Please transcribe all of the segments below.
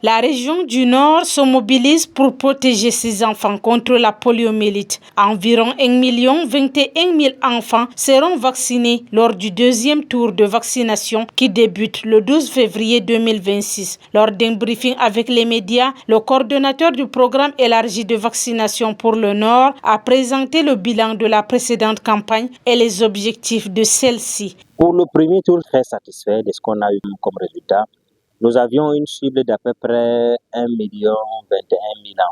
La région du Nord se mobilise pour protéger ses enfants contre la poliomyélite. Environ 1,21 million enfants seront vaccinés lors du deuxième tour de vaccination qui débute le 12 février 2026. Lors d'un briefing avec les médias, le coordonnateur du programme élargi de vaccination pour le Nord a présenté le bilan de la précédente campagne et les objectifs de celle-ci. Pour le premier tour, très satisfait de ce qu'on a eu comme résultat. Nous avions une cible d'à peu près 1,21 million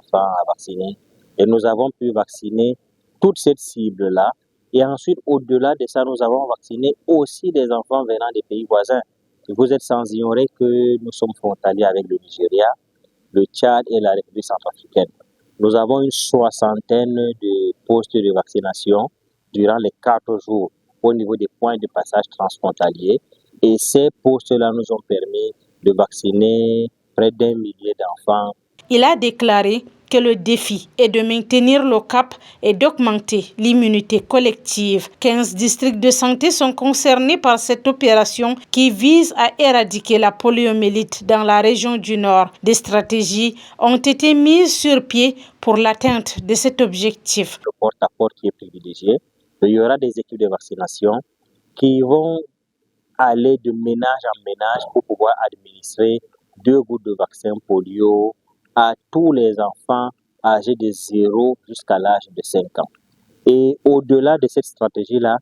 enfants à vacciner et nous avons pu vacciner toute cette cible-là. Et ensuite, au-delà de ça, nous avons vacciné aussi des enfants venant des pays voisins. Et vous êtes sans ignorer que nous sommes frontaliers avec le Nigeria, le Tchad et la République centrafricaine. Nous avons une soixantaine de postes de vaccination durant les 4 jours au niveau des points de passage transfrontaliers. Et ces postes-là nous ont permis de vacciner près d'1 millier d'enfants. Il a déclaré que le défi est de maintenir le cap et d'augmenter l'immunité collective. 15 districts de santé sont concernés par cette opération qui vise à éradiquer la poliomyélite dans la région du Nord. Des stratégies ont été mises sur pied pour l'atteinte de cet objectif. Le porte-à-porte qui est privilégié. Il y aura des équipes de vaccination qui vont aller de ménage en ménage pour pouvoir administrer 2 gouttes de vaccin polio à tous les enfants âgés de 0 jusqu'à l'âge de 5 ans. Et au-delà de cette stratégie-là,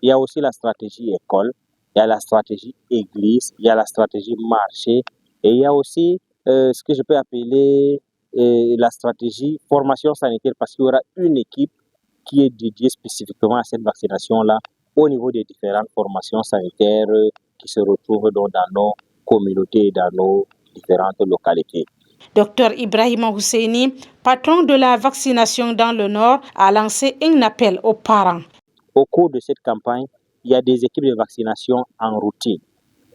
il y a aussi la stratégie école, il y a la stratégie église, il y a la stratégie marché et il y a aussi ce que je peux appeler la stratégie formation sanitaire parce qu'il y aura une équipe qui est dédiée spécifiquement à cette vaccination-là au niveau des différentes formations sanitaires qui se retrouvent dans nos communautés et dans nos différentes localités. Dr Ibrahima Husseini, patron de la vaccination dans le Nord, a lancé un appel aux parents. Au cours de cette campagne, il y a des équipes de vaccination en routine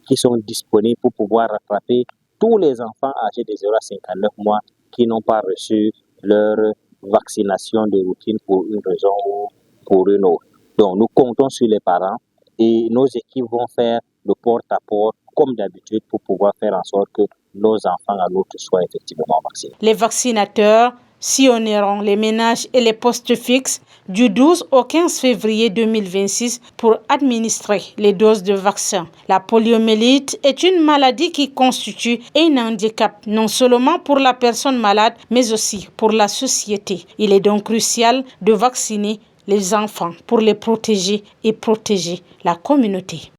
qui sont disponibles pour pouvoir rattraper tous les enfants âgés de 0 à 59 mois qui n'ont pas reçu leur vaccination de routine pour une raison ou pour une autre. Donc nous comptons sur les parents et nos équipes vont faire le porte-à-porte comme d'habitude pour pouvoir faire en sorte que nos enfants à l'autre soient effectivement vaccinés. Les vaccinateurs sillonneront les ménages et les postes fixes du 12 au 15 février 2026 pour administrer les doses de vaccin. La poliomyélite est une maladie qui constitue un handicap non seulement pour la personne malade, mais aussi pour la société. Il est donc crucial de vacciner les enfants pour les protéger et protéger la communauté.